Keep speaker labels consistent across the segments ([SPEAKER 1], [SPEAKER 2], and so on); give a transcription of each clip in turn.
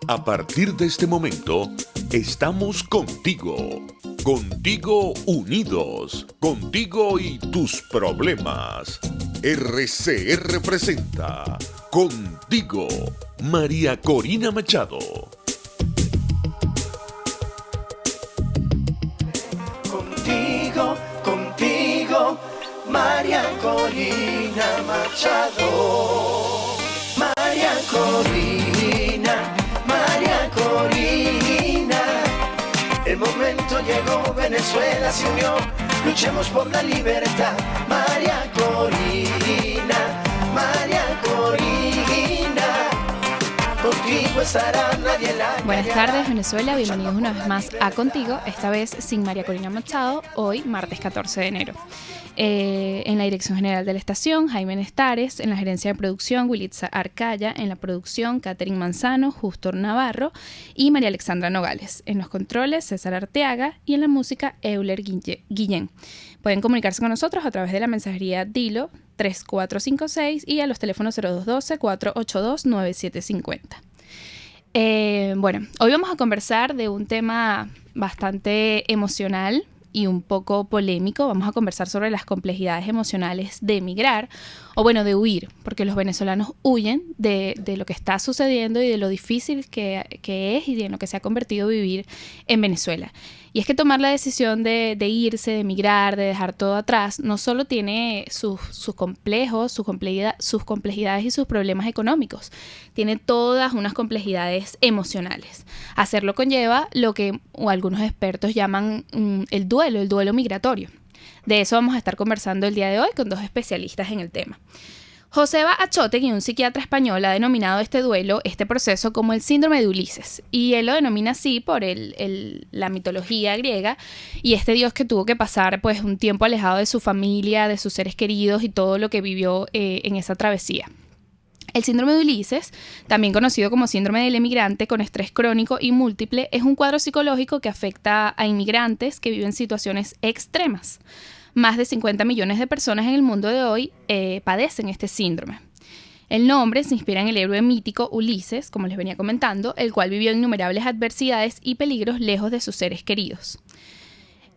[SPEAKER 1] A partir de este momento, estamos contigo. Contigo unidos. Contigo y tus problemas. RCR presenta Contigo, María Corina Machado.
[SPEAKER 2] Contigo, María Corina Machado. María Corina. El momento llegó, Venezuela se unió. Luchemos por la libertad. María Corina. Contigo estará, nadie la.
[SPEAKER 3] Buenas tardes, Venezuela. Bienvenidos una vez más a Contigo, esta vez sin María Corina Machado, hoy martes 14 de enero. En la dirección general de la estación, Jaime Nestares; en la gerencia de producción, Wilitza Arcaya; en la producción, Catherine Manzano, Justo Navarro y María Alexandra Nogales; en los controles, César Arteaga; y en la música, Euler Guillén. Pueden comunicarse con nosotros a través de la mensajería Dilo 3456 y a los teléfonos 0212-482-9750. Bueno, hoy vamos a conversar de un tema bastante emocional y un poco polémico. Vamos a conversar sobre las complejidades emocionales de emigrar, o bueno, de huir, porque los venezolanos huyen de lo que está sucediendo y de lo difícil que es y de lo que se ha convertido vivir en Venezuela. Y es que tomar la decisión de irse, de emigrar, de dejar todo atrás, no solo tiene sus complejos, sus complejidades y sus problemas económicos, tiene todas unas complejidades emocionales. Hacerlo conlleva lo que algunos expertos llaman el duelo migratorio. De eso vamos a estar conversando el día de hoy con dos especialistas en el tema. Joseba Achotegui, un psiquiatra español, ha denominado este duelo, este proceso, como el síndrome de Ulises. Y él lo denomina así por la mitología griega y este dios que tuvo que pasar pues un tiempo alejado de su familia, de sus seres queridos y todo lo que vivió en esa travesía. El síndrome de Ulises, también conocido como síndrome del emigrante con estrés crónico y múltiple, es un cuadro psicológico que afecta a inmigrantes que viven situaciones extremas. Más de 50 millones de personas en el mundo de hoy padecen este síndrome. El nombre se inspira en el héroe mítico Ulises, como les venía comentando, el cual vivió innumerables adversidades y peligros lejos de sus seres queridos.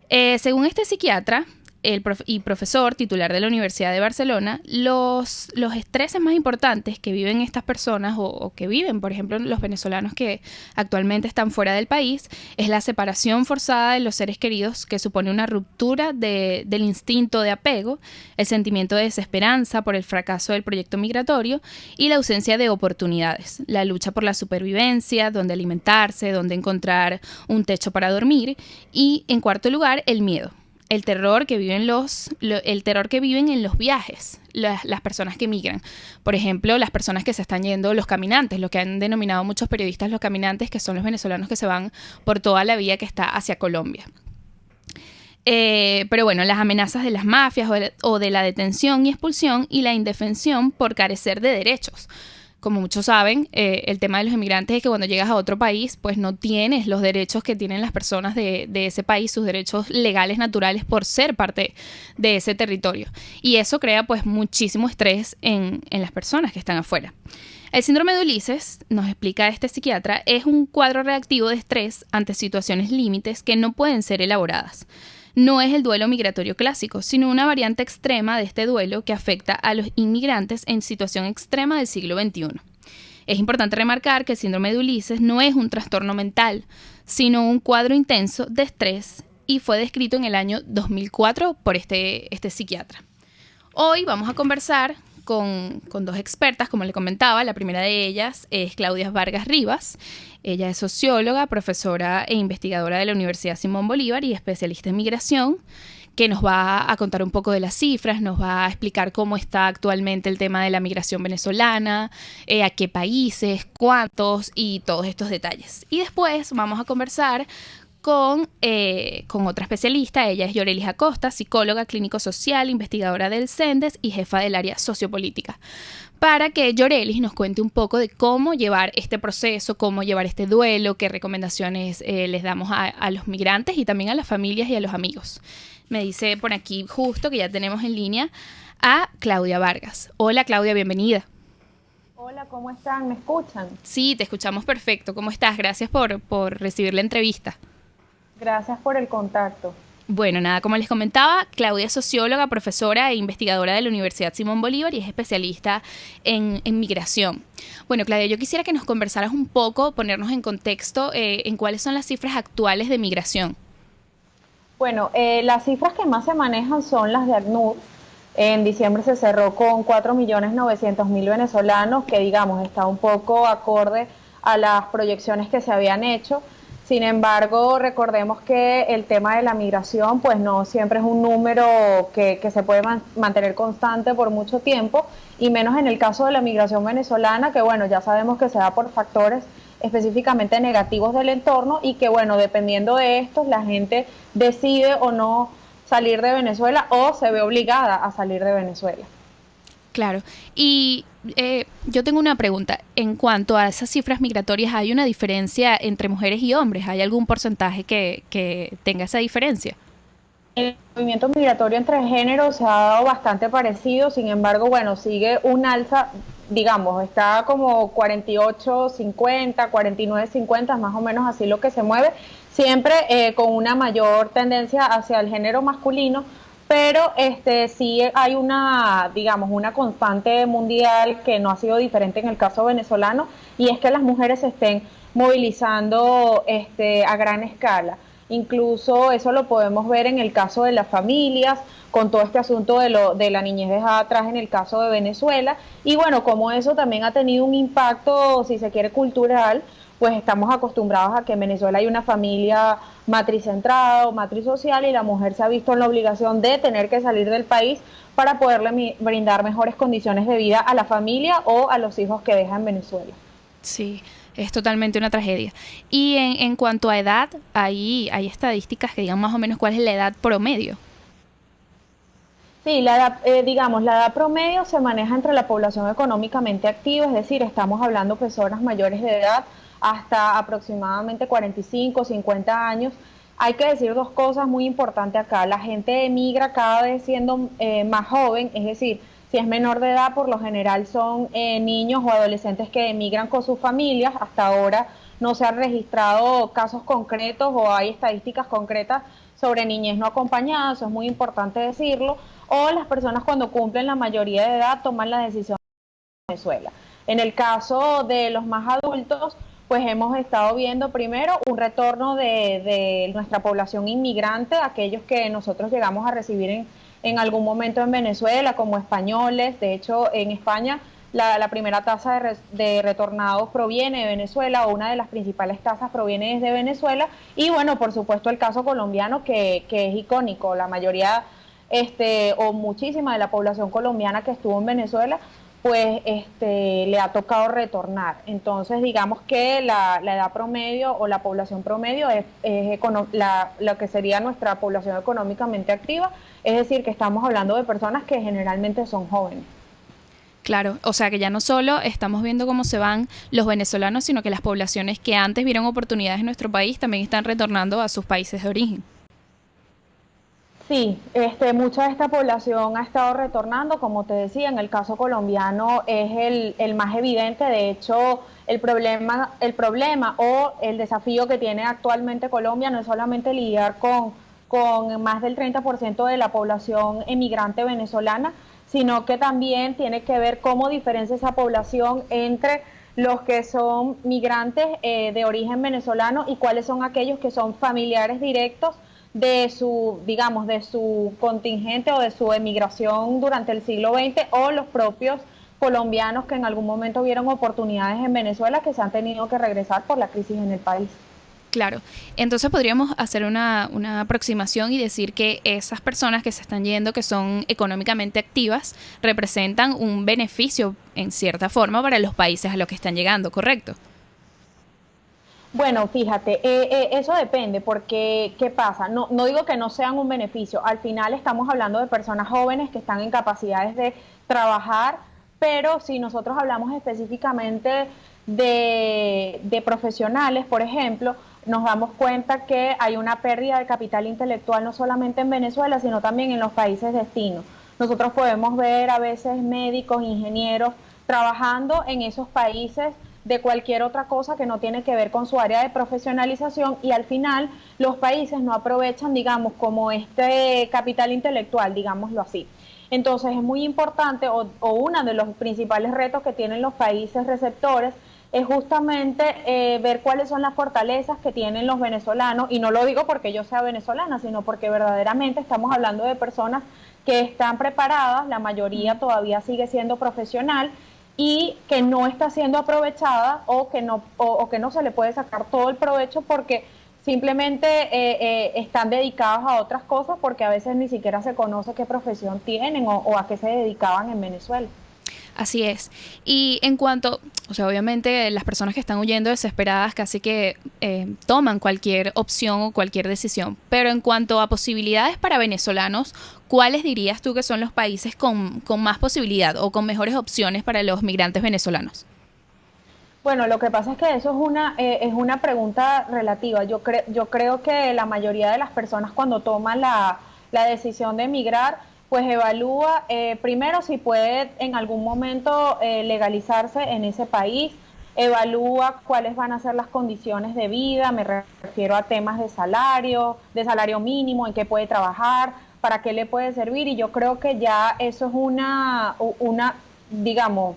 [SPEAKER 3] Según este psiquiatra y profesor titular de la Universidad de Barcelona, los estreses más importantes que viven estas personas o que viven, por ejemplo, los venezolanos que actualmente están fuera del país, es la separación forzada de los seres queridos, que supone una ruptura del instinto de apego, el sentimiento de desesperanza por el fracaso del proyecto migratorio y la ausencia de oportunidades, la lucha por la supervivencia, dónde alimentarse, dónde encontrar un techo para dormir y, en cuarto lugar, el miedo. El terror que viven en los viajes, las personas que migran. Por ejemplo, las personas que se están yendo, los caminantes, lo que han denominado muchos periodistas los caminantes, que son los venezolanos que se van por toda la vía que está hacia Colombia. Pero bueno, las amenazas de las mafias o de la detención y expulsión y la indefensión por carecer de derechos. Como muchos saben, el tema de los inmigrantes es que cuando llegas a otro país, pues no tienes los derechos que tienen las personas de ese país, sus derechos legales naturales por ser parte de ese territorio. Y eso crea pues muchísimo estrés en las personas que están afuera. El síndrome de Ulises, nos explica este psiquiatra, es un cuadro reactivo de estrés ante situaciones límites que no pueden ser elaboradas. No es el duelo migratorio clásico, sino una variante extrema de este duelo que afecta a los inmigrantes en situación extrema del siglo XXI. Es importante remarcar que el síndrome de Ulises no es un trastorno mental, sino un cuadro intenso de estrés y fue descrito en el año 2004 por este psiquiatra. Hoy vamos a conversar con dos expertas, como le comentaba. La primera de ellas es Claudia Vargas Rivas. Ella es socióloga, profesora e investigadora de la Universidad Simón Bolívar y especialista en migración, que nos va a contar un poco de las cifras, nos va a explicar cómo está actualmente el tema de la migración venezolana, a qué países, cuántos y todos estos detalles. Y después vamos a conversar con otra especialista. Ella es Yorelis Acosta, psicóloga clínico-social, investigadora del CENDES y jefa del área sociopolítica, para que Yorelis nos cuente un poco de cómo llevar este proceso, cómo llevar este duelo, qué recomendaciones les damos a los migrantes y también a las familias y a los amigos. Me dice por aquí justo que ya tenemos en línea a Claudia Vargas. Hola Claudia, bienvenida.
[SPEAKER 4] Hola, ¿cómo están? ¿Me escuchan?
[SPEAKER 3] Sí, te escuchamos perfecto. ¿Cómo estás? Gracias por recibir la entrevista.
[SPEAKER 4] Gracias por el contacto.
[SPEAKER 3] Bueno, nada, como les comentaba, Claudia es socióloga, profesora e investigadora de la Universidad Simón Bolívar y es especialista en migración. Bueno, Claudia, yo quisiera que nos conversaras un poco, ponernos en contexto en cuáles son las cifras actuales de migración.
[SPEAKER 4] Bueno, las cifras que más se manejan son las de ACNUR. En diciembre se cerró con 4.900.000 venezolanos, que digamos está un poco acorde a las proyecciones que se habían hecho. Sin embargo, recordemos que el tema de la migración pues no siempre es un número que se puede mantener constante por mucho tiempo, y menos en el caso de la migración venezolana, que bueno, ya sabemos que se da por factores específicamente negativos del entorno y que bueno, dependiendo de estos, la gente decide o no salir de Venezuela o se ve obligada a salir de Venezuela.
[SPEAKER 3] Claro. Y yo tengo una pregunta. En cuanto a esas cifras migratorias, ¿hay una diferencia entre mujeres y hombres? ¿Hay algún porcentaje que tenga esa diferencia?
[SPEAKER 4] El movimiento migratorio entre géneros se ha dado bastante parecido, sin embargo, bueno, sigue un alza, digamos, está como 48-50, 49-50, más o menos así lo que se mueve, siempre con una mayor tendencia hacia el género masculino, pero sí hay una, digamos, una constante mundial que no ha sido diferente en el caso venezolano, y es que las mujeres se estén movilizando a gran escala. Incluso eso lo podemos ver en el caso de las familias, con todo este asunto de la niñez dejada atrás en el caso de Venezuela. Y bueno, como eso también ha tenido un impacto, si se quiere, cultural, pues estamos acostumbrados a que en Venezuela hay una familia matricentrada o matrisocial, y la mujer se ha visto en la obligación de tener que salir del país para poderle brindar mejores condiciones de vida a la familia o a los hijos que deja en Venezuela.
[SPEAKER 3] Sí, es totalmente una tragedia. Y en cuanto a edad, hay estadísticas que digan más o menos cuál es la edad promedio.
[SPEAKER 4] Sí, digamos, la edad promedio se maneja entre la población económicamente activa, es decir, estamos hablando de personas mayores de edad hasta aproximadamente 45, 50 años. Hay que decir dos cosas muy importantes acá. La gente emigra cada vez siendo más joven, es decir, si es menor de edad, por lo general son niños o adolescentes que emigran con sus familias. Hasta ahora no se han registrado casos concretos o hay estadísticas concretas sobre niñez no acompañada, eso es muy importante decirlo, o las personas cuando cumplen la mayoría de edad toman la decisión de Venezuela. En el caso de los más adultos, pues hemos estado viendo primero un retorno de nuestra población inmigrante, aquellos que nosotros llegamos a recibir en algún momento en Venezuela como españoles. De hecho, en España la primera tasa de retornados proviene de Venezuela, o una de las principales tasas proviene desde Venezuela. Y bueno, por supuesto el caso colombiano que es icónico. La mayoría o muchísima de la población colombiana que estuvo en Venezuela pues le ha tocado retornar. Entonces digamos que la edad promedio o la población promedio es lo que sería nuestra población económicamente activa, es decir, que estamos hablando de personas que generalmente son jóvenes.
[SPEAKER 3] Claro, o sea que ya no solo estamos viendo cómo se van los venezolanos, sino que las poblaciones que antes vieron oportunidades en nuestro país también están retornando a sus países de origen.
[SPEAKER 4] Sí, mucha de esta población ha estado retornando, como te decía, en el caso colombiano es el más evidente. De hecho, el problema o el desafío que tiene actualmente Colombia no es solamente lidiar con más del 30% de la población emigrante venezolana, sino que también tiene que ver cómo diferencia esa población entre los que son migrantes de origen venezolano y cuáles son aquellos que son familiares directos de su, digamos, de su contingente o de su emigración durante el siglo XX, o los propios colombianos que en algún momento vieron oportunidades en Venezuela que se han tenido que regresar por la crisis en el país.
[SPEAKER 3] Claro, entonces podríamos hacer una aproximación y decir que esas personas que se están yendo, que son económicamente activas, representan un beneficio en cierta forma para los países a los que están llegando, ¿correcto?
[SPEAKER 4] Bueno, fíjate, eso depende, porque ¿qué pasa? No digo que no sean un beneficio, al final estamos hablando de personas jóvenes que están en capacidades de trabajar, pero si nosotros hablamos específicamente de profesionales, por ejemplo, nos damos cuenta que hay una pérdida de capital intelectual no solamente en Venezuela, sino también en los países destinos. Nosotros podemos ver a veces médicos, ingenieros trabajando en esos países de cualquier otra cosa que no tiene que ver con su área de profesionalización, y al final los países no aprovechan, digamos, como este capital intelectual, digámoslo así. Entonces es muy importante, o uno de los principales retos que tienen los países receptores es justamente ver cuáles son las fortalezas que tienen los venezolanos, y no lo digo porque yo sea venezolana, sino porque verdaderamente estamos hablando de personas que están preparadas, la mayoría todavía sigue siendo profesional, y que no está siendo aprovechada, o que no se le puede sacar todo el provecho porque simplemente están dedicados a otras cosas, porque a veces ni siquiera se conoce qué profesión tienen o a qué se dedicaban en Venezuela.
[SPEAKER 3] Así es. Y en cuanto, o sea, obviamente las personas que están huyendo desesperadas casi que toman cualquier opción o cualquier decisión, pero en cuanto a posibilidades para venezolanos, ¿cuáles dirías tú que son los países con más posibilidad o con mejores opciones para los migrantes venezolanos?
[SPEAKER 4] Bueno, lo que pasa es que eso es una pregunta relativa. Yo creo que la mayoría de las personas, cuando toman la decisión de emigrar, pues evalúa primero si puede en algún momento legalizarse en ese país, evalúa cuáles van a ser las condiciones de vida, me refiero a temas de salario mínimo, en qué puede trabajar, para qué le puede servir, y yo creo que ya eso es una digamos,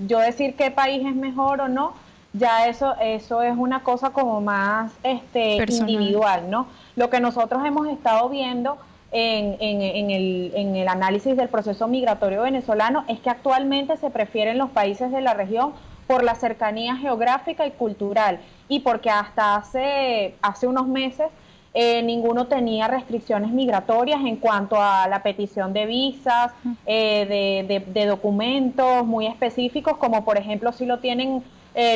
[SPEAKER 4] yo decir qué país es mejor o no, ya eso es una cosa como más individual, ¿no? Lo que nosotros hemos estado viendo en el análisis del proceso migratorio venezolano es que actualmente se prefieren los países de la región por la cercanía geográfica y cultural, y porque hasta hace unos meses ninguno tenía restricciones migratorias en cuanto a la petición de visas, de documentos muy específicos, como por ejemplo si lo tienen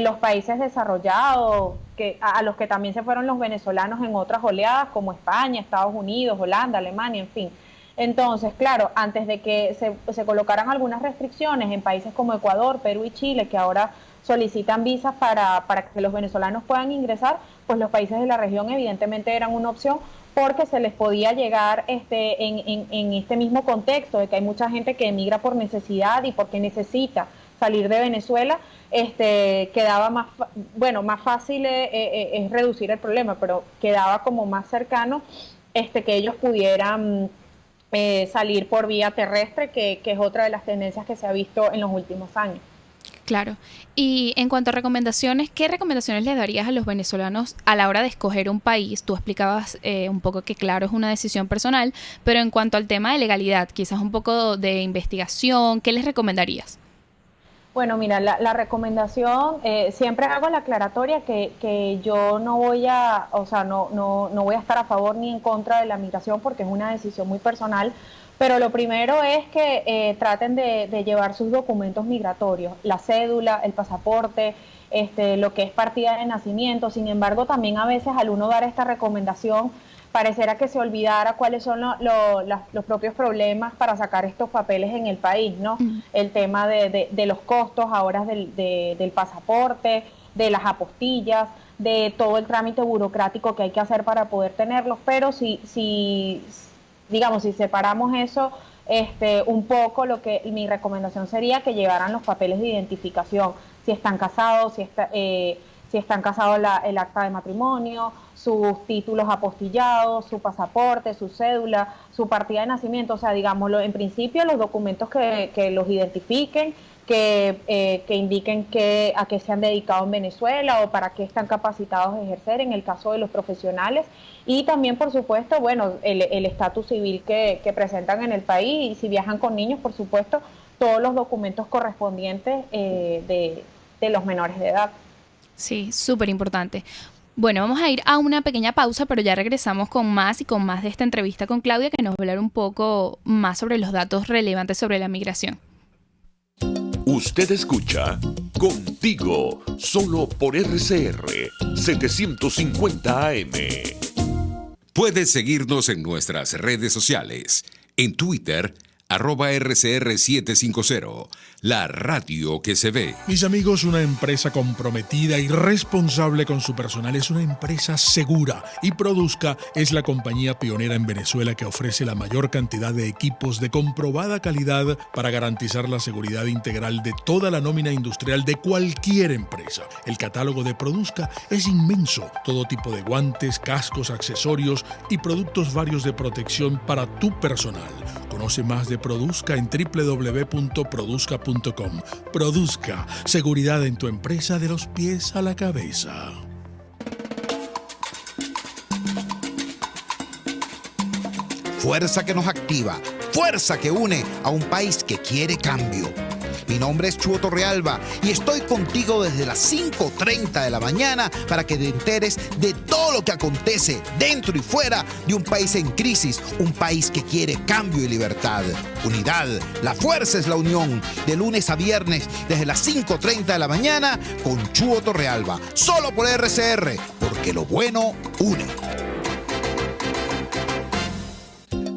[SPEAKER 4] los países desarrollados, a los que también se fueron los venezolanos en otras oleadas, como España, Estados Unidos, Holanda, Alemania, en fin. Entonces, claro, antes de que se colocaran algunas restricciones en países como Ecuador, Perú y Chile, que ahora solicitan visas para que los venezolanos puedan ingresar, pues los países de la región evidentemente eran una opción, porque se les podía llegar en este mismo contexto de que hay mucha gente que emigra por necesidad y porque necesita salir de Venezuela. Quedaba más fácil es reducir el problema, pero quedaba como más cercano que ellos pudieran salir por vía terrestre, que es otra de las tendencias que se ha visto en los últimos años.
[SPEAKER 3] Claro. Y en cuanto a recomendaciones, ¿qué recomendaciones les darías a los venezolanos a la hora de escoger un país? Tú explicabas un poco que, claro, es una decisión personal, pero en cuanto al tema de legalidad, quizás un poco de investigación, ¿qué les recomendarías?
[SPEAKER 4] Bueno, mira, la recomendación, siempre hago la aclaratoria que yo no voy no voy a estar a favor ni en contra de la migración, porque es una decisión muy personal, pero lo primero es que traten de llevar sus documentos migratorios, la cédula, el pasaporte, lo que es partida de nacimiento. Sin embargo, también a veces al uno dar esta recomendación, pareciera que se olvidara cuáles son los propios problemas para sacar estos papeles en el país, ¿no? El tema de los costos ahora del pasaporte, de las apostillas, de todo el trámite burocrático que hay que hacer para poder tenerlos, pero si separamos eso un poco, mi recomendación sería que llevaran los papeles de identificación, si están casados, si están casados, el acta de matrimonio, sus títulos apostillados, su pasaporte, su cédula, su partida de nacimiento, o sea, digámoslo, en principio los documentos que los identifiquen, que indiquen a qué se han dedicado en Venezuela o para qué están capacitados a ejercer en el caso de los profesionales, y también, por supuesto, bueno, el estatus civil que presentan en el país, y si viajan con niños, por supuesto, todos los documentos correspondientes de los menores de edad.
[SPEAKER 3] Sí, súper importante. Bueno, vamos a ir a una pequeña pausa, pero ya regresamos con más de esta entrevista con Claudia, que nos va a hablar un poco más sobre los datos relevantes sobre la migración.
[SPEAKER 1] Usted escucha Contigo, solo por RCR 750 AM.
[SPEAKER 5] Puedes seguirnos en nuestras redes sociales. En Twitter, @RCR750, la radio que se ve.
[SPEAKER 6] Mis amigos, una empresa comprometida y responsable con su personal es una empresa segura, y Produzca es la compañía pionera en Venezuela que ofrece la mayor cantidad de equipos de comprobada calidad para garantizar la seguridad integral de toda la nómina industrial de cualquier empresa. El catálogo de Produzca es inmenso, todo tipo de guantes, cascos, accesorios y productos varios de protección para tu personal. Conoce más de Produzca en www.produzca.com. Produzca, seguridad en tu empresa de los pies a la cabeza.
[SPEAKER 7] Fuerza que nos activa, fuerza que une a un país que quiere cambio. Mi nombre es Chuo Torrealba y estoy contigo desde las 5:30 de la mañana para que te enteres de todo lo que acontece dentro y fuera de un país en crisis, un país que quiere cambio y libertad. Unidad, la fuerza es la unión, de lunes a viernes desde las 5:30 de la mañana con Chuo Torrealba, solo por RCR, porque lo bueno une.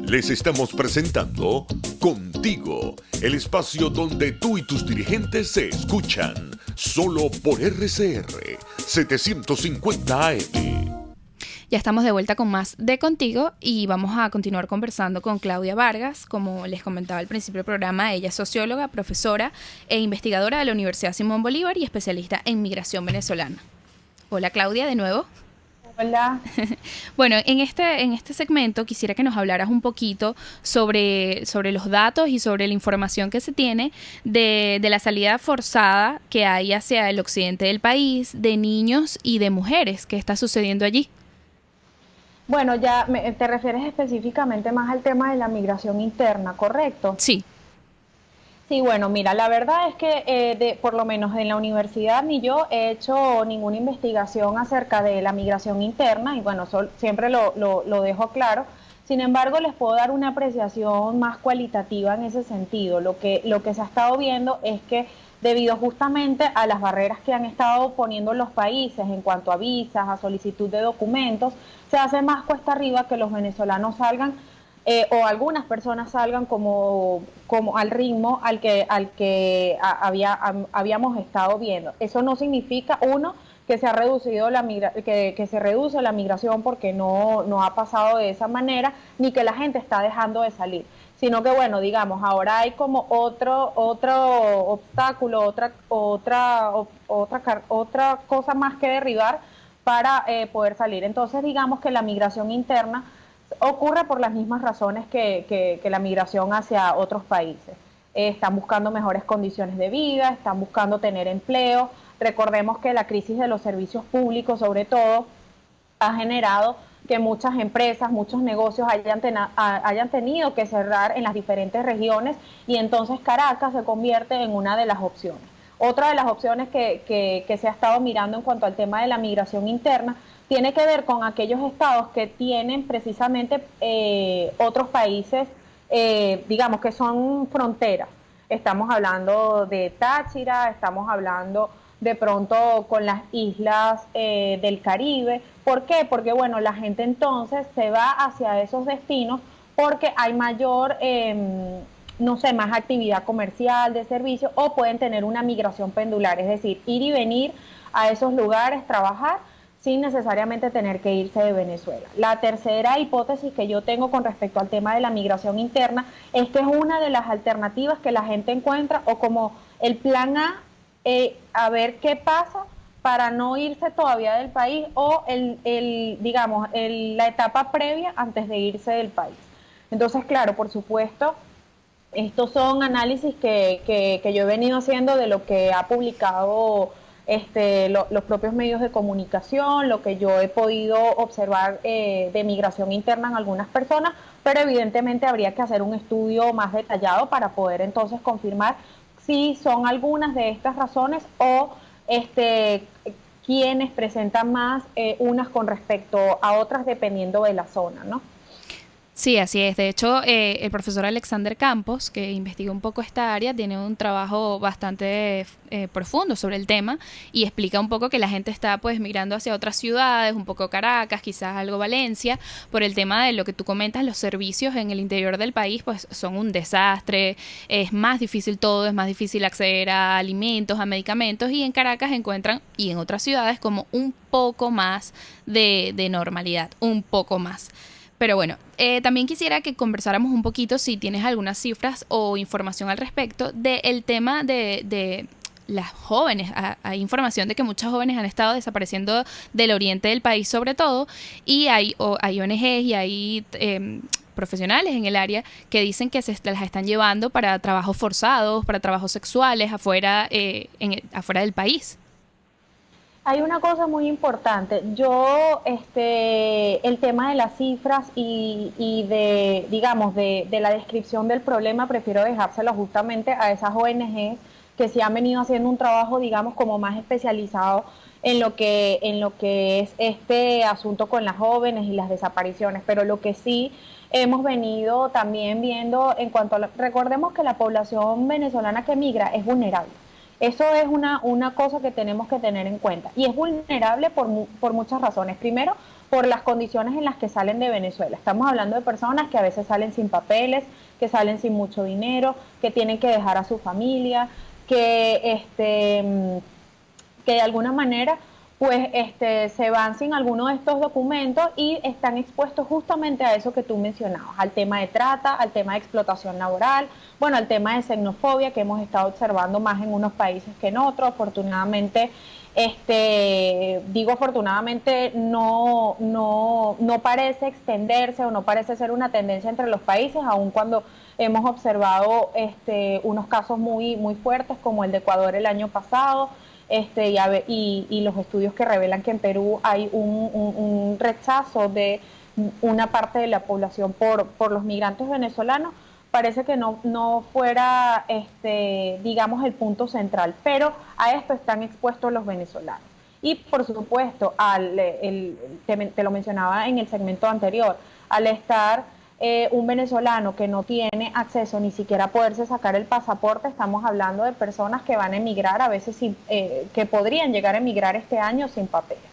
[SPEAKER 1] Les estamos presentando Contigo, el espacio donde tú y tus dirigentes se escuchan, solo por RCR 750 AM.
[SPEAKER 3] Ya estamos de vuelta con más de Contigo y vamos a continuar conversando con Claudia Vargas. Como les comentaba al principio del programa, ella es socióloga, profesora e investigadora de la Universidad Simón Bolívar y especialista en migración venezolana. Hola Claudia, de nuevo.
[SPEAKER 4] Hola.
[SPEAKER 3] Bueno, en este segmento quisiera que nos hablaras un poquito sobre los datos y sobre la información que se tiene de la salida forzada que hay hacia el occidente del país de niños y de mujeres. ¿Qué está sucediendo allí?
[SPEAKER 4] Bueno, te refieres específicamente más al tema de la migración interna, ¿correcto?
[SPEAKER 3] Sí.
[SPEAKER 4] Sí, bueno, mira, la verdad es que por lo menos en la universidad ni yo he hecho ninguna investigación acerca de la migración interna y bueno, siempre lo dejo claro. Sin embargo, les puedo dar una apreciación más cualitativa en ese sentido. Lo que se ha estado viendo es que debido justamente a las barreras que han estado poniendo los países en cuanto a visas, a solicitud de documentos, se hace más cuesta arriba que los venezolanos salgan o algunas personas salgan como al ritmo al que habíamos estado viendo. Eso no significa, uno, que se ha reducido que se reduce la migración porque no ha pasado de esa manera, ni que la gente está dejando de salir, sino que bueno, digamos, ahora hay como otro obstáculo, otra cosa más que derribar para poder salir. Entonces, digamos que la migración interna ocurre por las mismas razones que la migración hacia otros países. Están buscando mejores condiciones de vida, están buscando tener empleo. Recordemos que la crisis de los servicios públicos, sobre todo, ha generado que muchas empresas, muchos negocios hayan tenido que cerrar en las diferentes regiones y entonces Caracas se convierte en una de las opciones. Otra de las opciones que se ha estado mirando en cuanto al tema de la migración interna tiene que ver con aquellos estados que tienen precisamente otros países, digamos, que son fronteras. Estamos hablando de Táchira, estamos hablando de pronto con las islas del Caribe. ¿Por qué? Porque, bueno, la gente entonces se va hacia esos destinos porque hay mayor, más actividad comercial, de servicio, o pueden tener una migración pendular, es decir, ir y venir a esos lugares, trabajar, sin necesariamente tener que irse de Venezuela. La tercera hipótesis que yo tengo con respecto al tema de la migración interna es que es una de las alternativas que la gente encuentra o como el plan A, a ver qué pasa para no irse todavía del país o la etapa previa antes de irse del país. Entonces, claro, por supuesto, estos son análisis que yo he venido haciendo de lo que ha publicado los propios medios de comunicación, lo que yo he podido observar de migración interna en algunas personas, pero evidentemente habría que hacer un estudio más detallado para poder entonces confirmar si son algunas de estas razones o quienes presentan más unas con respecto a otras dependiendo de la zona, ¿no?
[SPEAKER 3] Sí, así es. De hecho, el profesor Alexander Campos, que investiga un poco esta área, tiene un trabajo bastante profundo sobre el tema y explica un poco que la gente está pues migrando hacia otras ciudades, un poco Caracas, quizás algo Valencia, por el tema de lo que tú comentas, los servicios en el interior del país pues son un desastre, es más difícil todo, es más difícil acceder a alimentos, a medicamentos y en Caracas encuentran, y en otras ciudades, como un poco más de normalidad, un poco más. Pero bueno, también quisiera que conversáramos un poquito si tienes algunas cifras o información al respecto del tema de las jóvenes. Hay información de que muchas jóvenes han estado desapareciendo del oriente del país sobre todo y hay ONGs y hay profesionales en el área que dicen que las están llevando para trabajos forzados, para trabajos sexuales afuera, afuera del país.
[SPEAKER 4] Hay una cosa muy importante. Yo, el tema de las cifras y de, digamos, de la descripción del problema, prefiero dejárselo justamente a esas ONGs que sí han venido haciendo un trabajo, digamos, como más especializado en lo que es este asunto con las jóvenes y las desapariciones. Pero lo que sí hemos venido también viendo en cuanto a recordemos que la población venezolana que migra es vulnerable. Eso es una cosa que tenemos que tener en cuenta. Y es vulnerable por muchas razones. Primero, por las condiciones en las que salen de Venezuela. Estamos hablando de personas que a veces salen sin papeles, que salen sin mucho dinero, que tienen que dejar a su familia, que de alguna manera pues se van sin alguno de estos documentos y están expuestos justamente a eso que tú mencionabas, al tema de trata, al tema de explotación laboral, bueno, al tema de xenofobia que hemos estado observando más en unos países que en otros. Afortunadamente, digo afortunadamente, no parece extenderse o no parece ser una tendencia entre los países, aun cuando hemos observado unos casos muy, muy fuertes como el de Ecuador el año pasado. Y los estudios que revelan que en Perú hay un rechazo de una parte de la población por los migrantes venezolanos, parece que no fuera, digamos, el punto central, pero a esto están expuestos los venezolanos. Y por supuesto, te lo mencionaba en el segmento anterior, al estar un venezolano que no tiene acceso ni siquiera a poderse sacar el pasaporte, estamos hablando de personas que van a emigrar a veces que podrían llegar a emigrar este año sin papeles.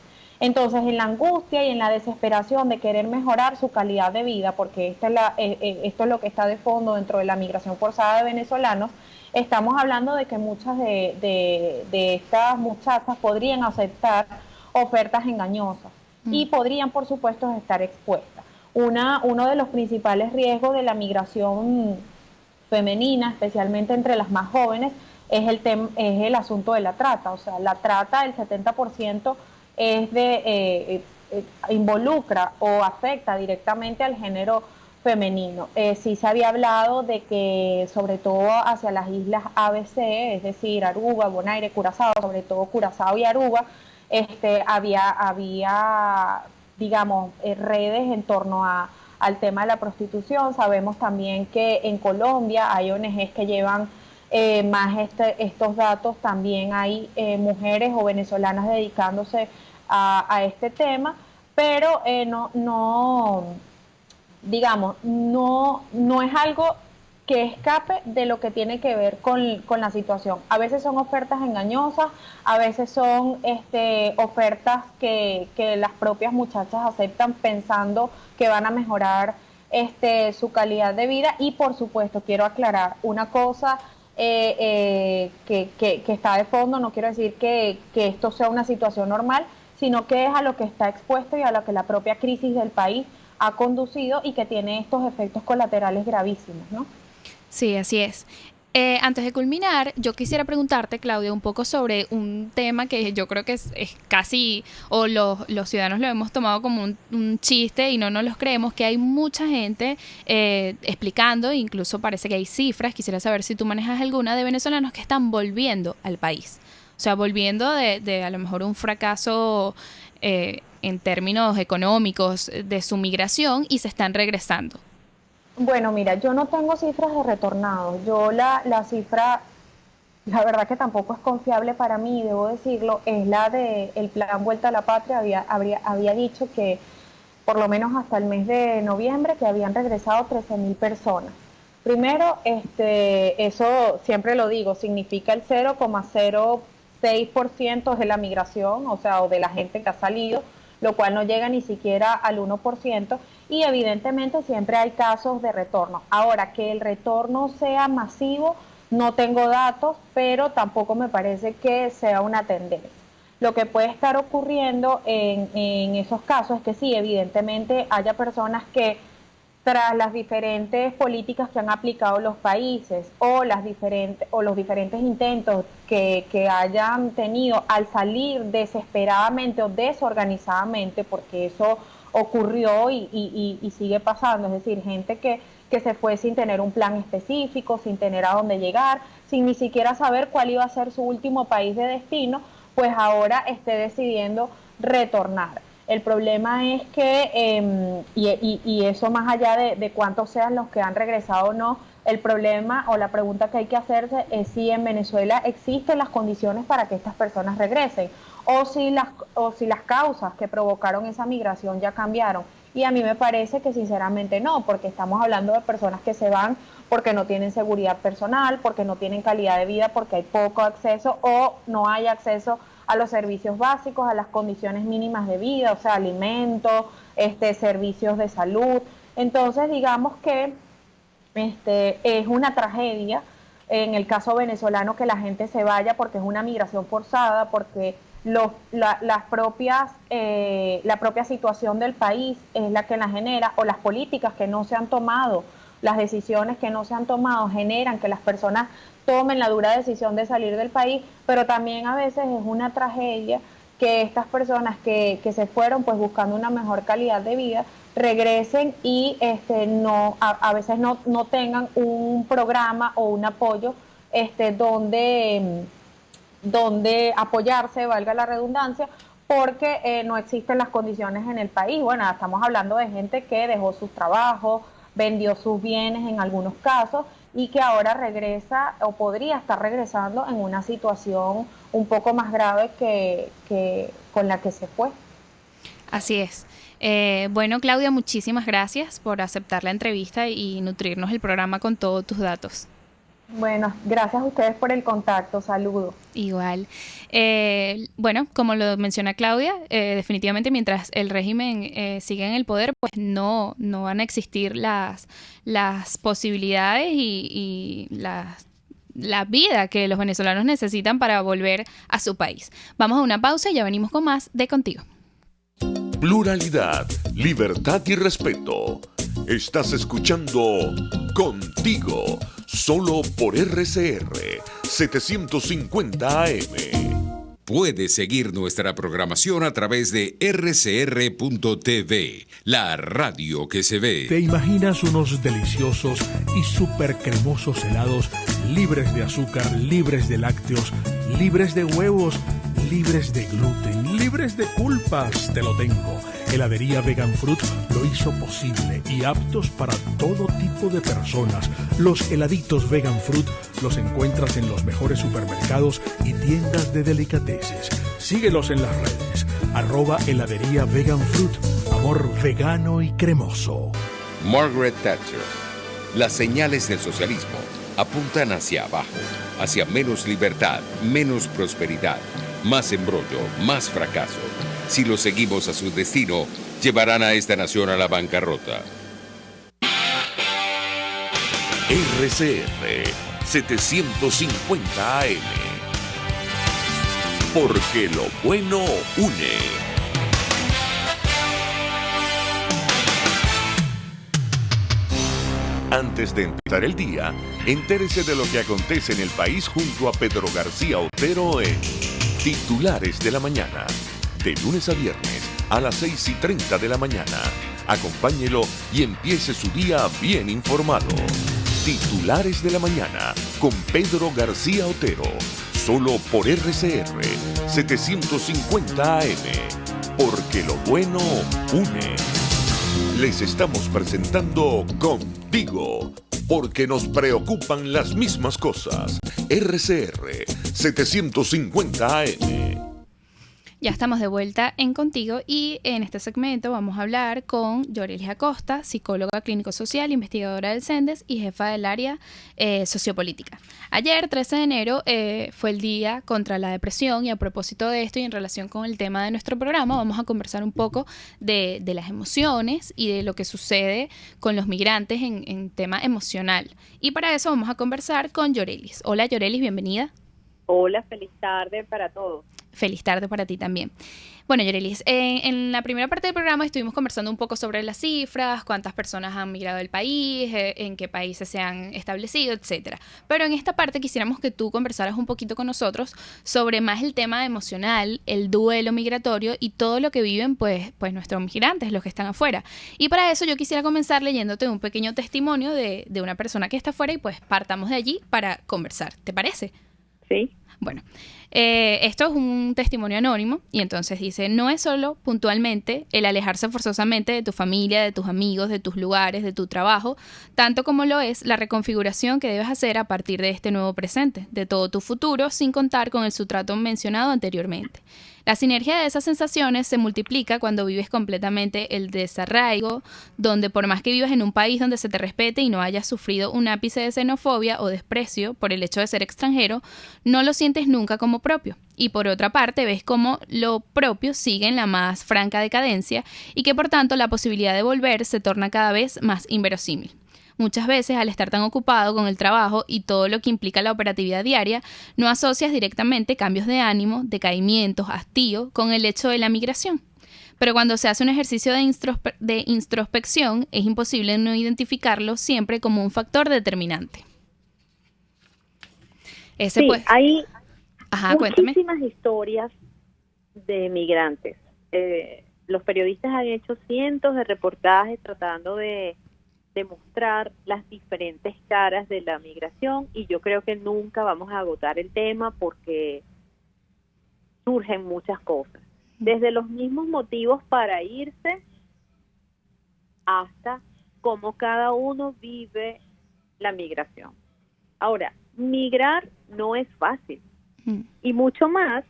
[SPEAKER 4] Entonces, en la angustia y en la desesperación de querer mejorar su calidad de vida, porque esto es lo que está de fondo dentro de la migración forzada de venezolanos, estamos hablando de que muchas de estas muchachas podrían aceptar ofertas engañosas y podrían, por supuesto, estar expuestas. Uno de los principales riesgos de la migración femenina, especialmente entre las más jóvenes, es el asunto de la trata. O sea, la trata, el 70% involucra o afecta directamente al género femenino. Sí se había hablado de que, sobre todo hacia las islas ABC, es decir, Aruba, Bonaire, Curazao, sobre todo Curazao y Aruba, había digamos, redes en torno al tema de la prostitución. Sabemos también que en Colombia hay ONGs que llevan más estos datos. También hay mujeres o venezolanas dedicándose a este tema, pero digamos, no es algo que escape de lo que tiene que ver con la situación. A veces son ofertas engañosas, a veces son ofertas que las propias muchachas aceptan pensando que van a mejorar su calidad de vida. Y por supuesto, quiero aclarar una cosa que está de fondo. No quiero decir que esto sea una situación normal, sino que es a lo que está expuesto y a lo que la propia crisis del país ha conducido y que tiene estos efectos colaterales gravísimos, ¿no?
[SPEAKER 3] Sí, así es. Antes de culminar, yo quisiera preguntarte, Claudia, un poco sobre un tema que yo creo que es casi, o los ciudadanos lo hemos tomado como un chiste y no nos los creemos, que hay mucha gente explicando, incluso parece que hay cifras, quisiera saber si tú manejas alguna, de venezolanos que están volviendo al país. O sea, volviendo de a lo mejor un fracaso en términos económicos de su migración y se están regresando.
[SPEAKER 4] Bueno, mira, yo no tengo cifras de retornados. Yo la cifra, la verdad que tampoco es confiable para mí, debo decirlo, es la del Plan Vuelta a la Patria. Había dicho que por lo menos hasta el mes de noviembre, que habían regresado 13.000 personas. Primero, eso siempre lo digo, significa el 0,06% de la migración, o sea, o de la gente que ha salido, lo cual no llega ni siquiera al 1%, y evidentemente siempre hay casos de retorno. Ahora, que el retorno sea masivo, no tengo datos, pero tampoco me parece que sea una tendencia. Lo que puede estar ocurriendo en esos casos es que sí, evidentemente haya personas que tras las diferentes políticas que han aplicado los países o los diferentes intentos que hayan tenido al salir desesperadamente o desorganizadamente, porque eso ocurrió y sigue pasando, es decir, gente que se fue sin tener un plan específico, sin tener a dónde llegar, sin ni siquiera saber cuál iba a ser su último país de destino, pues ahora esté decidiendo retornar. El problema es que, y eso más allá de cuántos sean los que han regresado o no, el problema o la pregunta que hay que hacerse es si en Venezuela existen las condiciones para que estas personas regresen, o si las causas que provocaron esa migración ya cambiaron. Y a mí me parece que sinceramente no, porque estamos hablando de personas que se van porque no tienen seguridad personal, porque no tienen calidad de vida, porque hay poco acceso o no hay acceso a los servicios básicos, a las condiciones mínimas de vida, o sea, alimentos, servicios de salud. Entonces, digamos que es una tragedia en el caso venezolano que la gente se vaya porque es una migración forzada, porque la propia situación del país es la que la genera, o las políticas que no se han tomado, las decisiones que no se han tomado generan que las personas tomen la dura decisión de salir del país, pero también a veces es una tragedia que estas personas que se fueron pues buscando una mejor calidad de vida regresen y a veces no tengan un programa o un apoyo donde apoyarse, valga la redundancia, porque no existen las condiciones en el país. Bueno, estamos hablando de gente que dejó sus trabajos, vendió sus bienes en algunos casos y que ahora regresa o podría estar regresando en una situación un poco más grave que con la que se fue.
[SPEAKER 3] Así es. Bueno, Claudia, muchísimas gracias por aceptar la entrevista y nutrirnos el programa con todos tus datos.
[SPEAKER 4] Bueno, gracias a ustedes por el contacto. Saludos. Igual.
[SPEAKER 3] Bueno, como lo menciona Claudia, definitivamente mientras el régimen siga en el poder, pues no van a existir las posibilidades y la vida que los venezolanos necesitan para volver a su país. Vamos a una pausa y ya venimos con más de Contigo.
[SPEAKER 1] Pluralidad, libertad y respeto. Estás escuchando Contigo, solo por RCR 750 AM.
[SPEAKER 5] Puedes seguir nuestra programación a través de rcr.tv, la radio que se ve.
[SPEAKER 6] ¿Te imaginas unos deliciosos y súper cremosos helados libres de azúcar, libres de lácteos, libres de huevos, libres de gluten, libres de culpas? Te lo tengo. Heladería Vegan Fruit lo hizo posible y aptos para todo tipo de personas. Los heladitos Vegan Fruit los encuentras en los mejores supermercados y tiendas de delicateces. Síguelos en las redes. @heladería Vegan Fruit. Amor vegano y cremoso.
[SPEAKER 5] Margaret Thatcher. Las señales del socialismo apuntan hacia abajo, hacia menos libertad, menos prosperidad, más embrollo, más fracaso. Si lo seguimos a su destino, llevarán a esta nación a la bancarrota.
[SPEAKER 1] RCR 750 AM. Porque lo bueno une. Antes de empezar el día, entérese de lo que acontece en el país junto a Pedro García Otero en Titulares de la Mañana. De lunes a viernes a las 6:30 de la mañana. Acompáñelo y empiece su día bien informado. Titulares de la Mañana con Pedro García Otero. Solo por RCR 750 AM. Porque lo bueno une. Les estamos presentando Contigo. Porque nos preocupan las mismas cosas. RCR 750 AM.
[SPEAKER 3] Ya estamos de vuelta en Contigo y en este segmento vamos a hablar con Yorelis Acosta, psicóloga clínico-social, investigadora del CENDES y jefa del área sociopolítica. Ayer, 13 de enero, fue el Día contra la Depresión y a propósito de esto y en relación con el tema de nuestro programa vamos a conversar un poco de las emociones y de lo que sucede con los migrantes en tema emocional. Y para eso vamos a conversar con Yorelis. Hola Yorelis, bienvenida.
[SPEAKER 8] Hola, feliz tarde para todos.
[SPEAKER 3] Feliz tarde para ti también. Bueno, Yorelis, en la primera parte del programa estuvimos conversando un poco sobre las cifras, cuántas personas han migrado del país, en qué países se han establecido, etcétera. Pero en esta parte quisiéramos que tú conversaras un poquito con nosotros sobre más el tema emocional, el duelo migratorio y todo lo que viven pues nuestros migrantes, los que están afuera. Y para eso yo quisiera comenzar leyéndote un pequeño testimonio de una persona que está afuera y pues partamos de allí para conversar. ¿Te parece?
[SPEAKER 8] Sí.
[SPEAKER 3] Bueno, esto es un testimonio anónimo y entonces dice, no es solo puntualmente el alejarse forzosamente de tu familia, de tus amigos, de tus lugares, de tu trabajo, tanto como lo es la reconfiguración que debes hacer a partir de este nuevo presente, de todo tu futuro, sin contar con el sustrato mencionado anteriormente. La sinergia de esas sensaciones se multiplica cuando vives completamente el desarraigo, donde por más que vivas en un país donde se te respete y no hayas sufrido un ápice de xenofobia o desprecio por el hecho de ser extranjero, no lo sientes nunca como propio. Y por otra parte, ves cómo lo propio sigue en la más franca decadencia y que por tanto la posibilidad de volver se torna cada vez más inverosímil. Muchas veces, al estar tan ocupado con el trabajo y todo lo que implica la operatividad diaria, no asocias directamente cambios de ánimo, decaimientos, hastío con el hecho de la migración. Pero cuando se hace un ejercicio de introspección, es imposible no identificarlo siempre como un factor determinante.
[SPEAKER 8] Sí, hay
[SPEAKER 3] Cuéntame.
[SPEAKER 8] muchísimas historias de migrantes. Los periodistas han hecho cientos de reportajes tratando de demostrar las diferentes caras de la migración y yo creo que nunca vamos a agotar el tema porque surgen muchas cosas, desde los mismos motivos para irse hasta cómo cada uno vive la migración. Ahora, migrar no es fácil y mucho más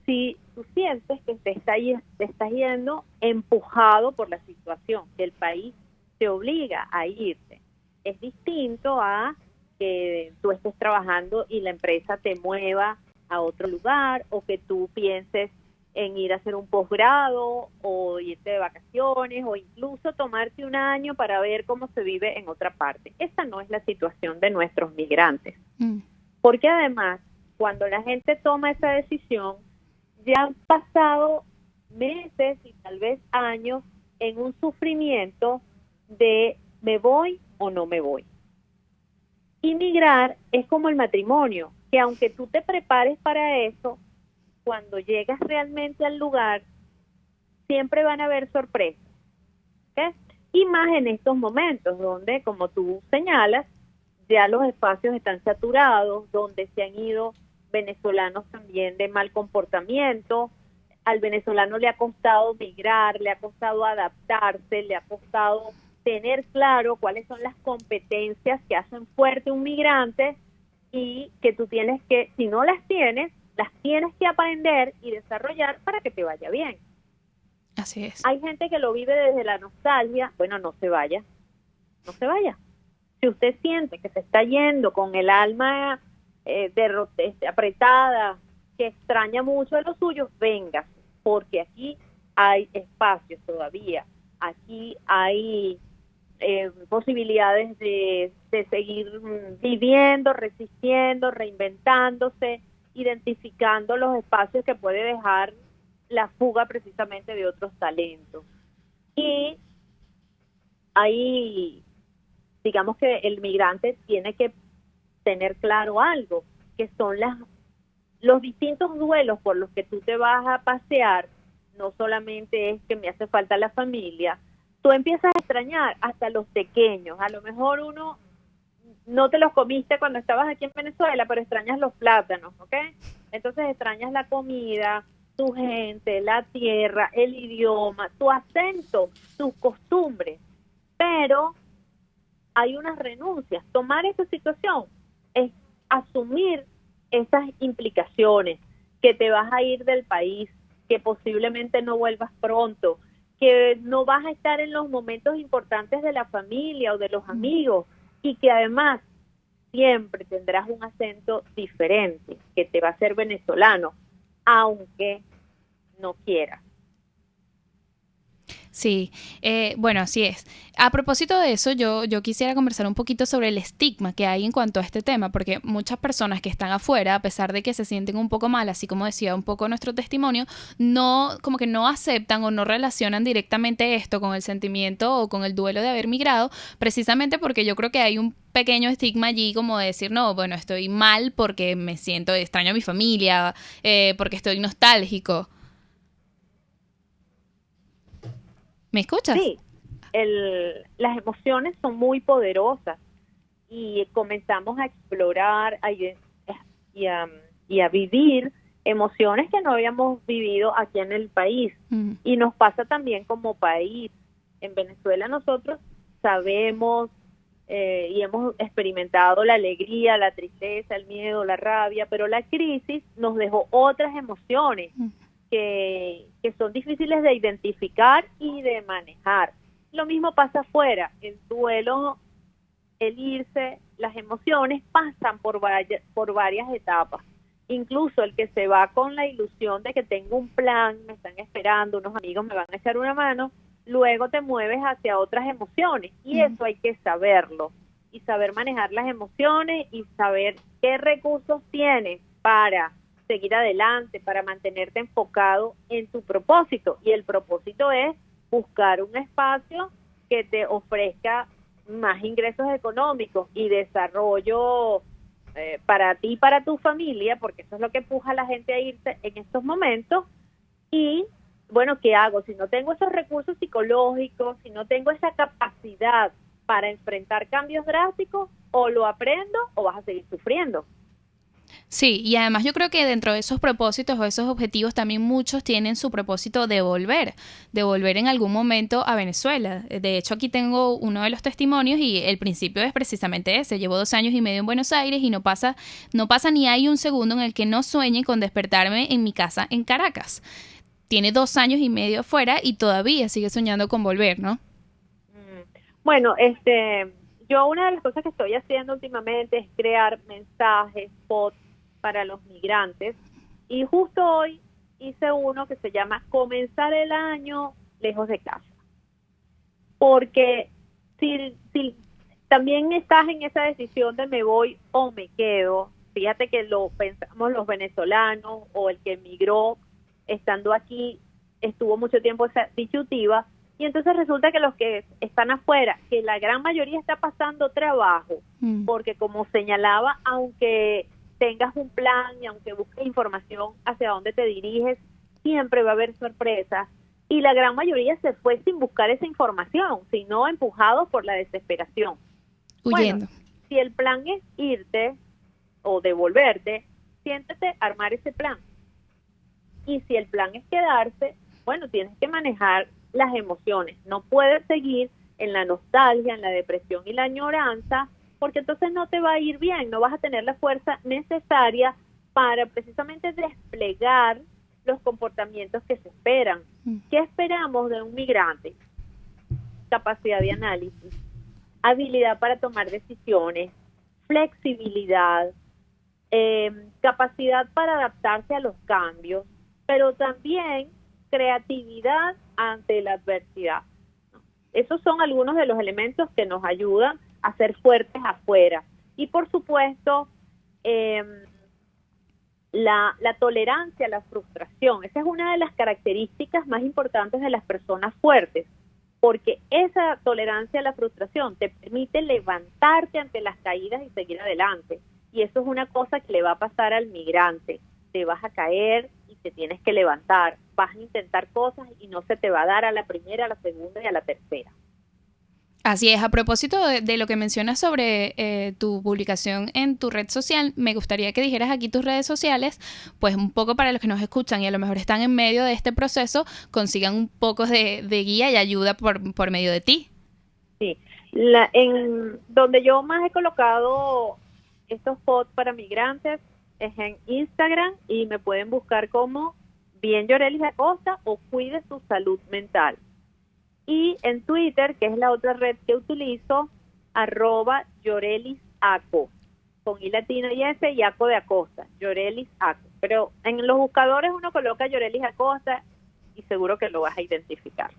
[SPEAKER 8] si tú sientes que te estás yendo empujado por la situación, que el país te obliga a irte. Es distinto a que tú estés trabajando y la empresa te mueva a otro lugar o que tú pienses en ir a hacer un posgrado o irte de vacaciones o incluso tomarte un año para ver cómo se vive en otra parte. Esa no es la situación de nuestros migrantes. Porque además, cuando la gente toma esa decisión, ya han pasado meses y tal vez años en un sufrimiento de me voy o no me voy. Y migrar es como el matrimonio, que aunque tú te prepares para eso, cuando llegas realmente al lugar, siempre van a haber sorpresas. ¿Okay? Y más en estos momentos, donde, como tú señalas, ya los espacios están saturados, donde se han ido venezolanos también de mal comportamiento. Al venezolano le ha costado migrar, le ha costado adaptarse, le ha costado tener claro cuáles son las competencias que hacen fuerte un migrante y que tú tienes que, si no las tienes que aprender y desarrollar para que te vaya bien.
[SPEAKER 3] Así es.
[SPEAKER 8] Hay gente que lo vive desde la nostalgia. Bueno, no se vaya. Si usted siente que se está yendo con el alma apretada, que extraña mucho de los suyos, venga, porque aquí hay espacios todavía. Aquí hay posibilidades de seguir viviendo, resistiendo, reinventándose, identificando los espacios que puede dejar la fuga precisamente de otros talentos. Y ahí, digamos que el migrante tiene que tener claro algo, que son los distintos duelos por los que tú te vas a pasear. No solamente es que me hace falta la familia, tú empiezas a extrañar hasta los pequeños. A lo mejor uno no te los comiste cuando estabas aquí en Venezuela, pero extrañas los plátanos, ¿ok? Entonces extrañas la comida, tu gente, la tierra, el idioma, tu acento, tus costumbres, pero hay unas renuncias. Tomar esa situación es asumir esas implicaciones, que te vas a ir del país, que posiblemente no vuelvas pronto, que no vas a estar en los momentos importantes de la familia o de los amigos, y que además siempre tendrás un acento diferente que te va a hacer venezolano, aunque no quieras.
[SPEAKER 3] Sí, bueno, así es. A propósito de eso, yo quisiera conversar un poquito sobre el estigma que hay en cuanto a este tema, porque muchas personas que están afuera, a pesar de que se sienten un poco mal, así como decía un poco nuestro testimonio, no, como que no aceptan o no relacionan directamente esto con el sentimiento o con el duelo de haber migrado, precisamente porque yo creo que hay un pequeño estigma allí como de decir, no, bueno, estoy mal porque me siento extraño a mi familia, porque estoy nostálgico. ¿Me escuchas?
[SPEAKER 8] Sí, las emociones son muy poderosas y comenzamos a explorar y a vivir emociones que no habíamos vivido aquí en el país. Y nos pasa también como país. En Venezuela nosotros sabemos y hemos experimentado la alegría, la tristeza, el miedo, la rabia, pero la crisis nos dejó otras emociones que son difíciles de identificar y de manejar. Lo mismo pasa afuera, el duelo, el irse, las emociones pasan por varias etapas. Incluso el que se va con la ilusión de que tengo un plan, me están esperando, unos amigos me van a echar una mano, luego te mueves hacia otras emociones, y eso hay que saberlo, y saber manejar las emociones y saber qué recursos tienes para seguir adelante, para mantenerte enfocado en tu propósito. Y el propósito es buscar un espacio que te ofrezca más ingresos económicos y desarrollo para ti y para tu familia, porque eso es lo que empuja a la gente a irse en estos momentos. Y bueno, ¿qué hago? Si no tengo esos recursos psicológicos, si no tengo esa capacidad para enfrentar cambios drásticos, o lo aprendo o vas a seguir sufriendo.
[SPEAKER 3] Sí, y además yo creo que dentro de esos propósitos o esos objetivos también muchos tienen su propósito de volver en algún momento a Venezuela. De hecho, aquí tengo uno de los testimonios y el principio es precisamente ese. Llevo 2 años y medio en Buenos Aires y no pasa ni hay un segundo en el que no sueñe con despertarme en mi casa en Caracas. Tiene 2 años y medio afuera y todavía sigue soñando con volver, ¿no?
[SPEAKER 8] Bueno, yo una de las cosas que estoy haciendo últimamente es crear mensajes, posts para los migrantes, y justo hoy hice uno que se llama Comenzar el año lejos de casa, porque si también estás en esa decisión de me voy o me quedo, fíjate que lo pensamos los venezolanos o el que emigró estando aquí estuvo mucho tiempo esa disyuntiva, y entonces resulta que los que están afuera, que la gran mayoría está pasando trabajo, porque como señalaba, aunque tengas un plan y aunque busques información hacia dónde te diriges, siempre va a haber sorpresas, y la gran mayoría se fue sin buscar esa información, sino empujados por la desesperación.
[SPEAKER 3] Huyendo.
[SPEAKER 8] Bueno, si el plan es irte o devolverte, siéntate a armar ese plan. Y si el plan es quedarse, bueno, tienes que manejar las emociones. No puedes seguir en la nostalgia, en la depresión y la añoranza, porque entonces no te va a ir bien, no vas a tener la fuerza necesaria para precisamente desplegar los comportamientos que se esperan. ¿Qué esperamos de un migrante? Capacidad de análisis, habilidad para tomar decisiones, flexibilidad, capacidad para adaptarse a los cambios, pero también creatividad ante la adversidad. Esos son algunos de los elementos que nos ayudan a ser fuertes afuera. Y por supuesto, la tolerancia a la frustración. Esa es una de las características más importantes de las personas fuertes, porque esa tolerancia a la frustración te permite levantarte ante las caídas y seguir adelante. Y eso es una cosa que le va a pasar al migrante. Te vas a caer y te tienes que levantar. Vas a intentar cosas y no se te va a dar a la primera, a la segunda y a la tercera.
[SPEAKER 3] Así es. A propósito de lo que mencionas sobre tu publicación en tu red social, me gustaría que dijeras aquí tus redes sociales, pues un poco para los que nos escuchan y a lo mejor están en medio de este proceso, consigan un poco de guía y ayuda por medio de ti.
[SPEAKER 8] Sí, en donde yo más he colocado estos posts para migrantes es en Instagram, y me pueden buscar como bien Yorelis Acosta o cuide su salud mental. Y en Twitter, que es la otra red que utilizo, @YorelisAco, con I latina y S y Aco de Acosta, Yorelis Aco. Pero en los buscadores uno coloca Yorelis Acosta y seguro que lo vas a identificar.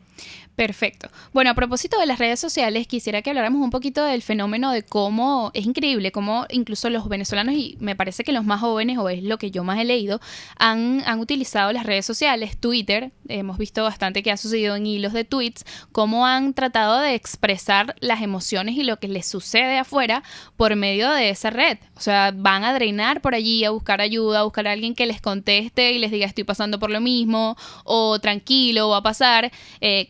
[SPEAKER 3] Perfecto. Bueno, a propósito de las redes sociales, quisiera que habláramos un poquito del fenómeno de cómo es increíble, cómo incluso los venezolanos, y me parece que los más jóvenes, o es lo que yo más he leído, han utilizado las redes sociales, Twitter. Hemos visto bastante que ha sucedido en hilos de tweets, cómo han tratado de expresar las emociones y lo que les sucede afuera por medio de esa red. O sea, van a drenar por allí, a buscar ayuda, a buscar a alguien que les conteste y les diga estoy pasando por lo mismo, o tranquilo, va a pasar.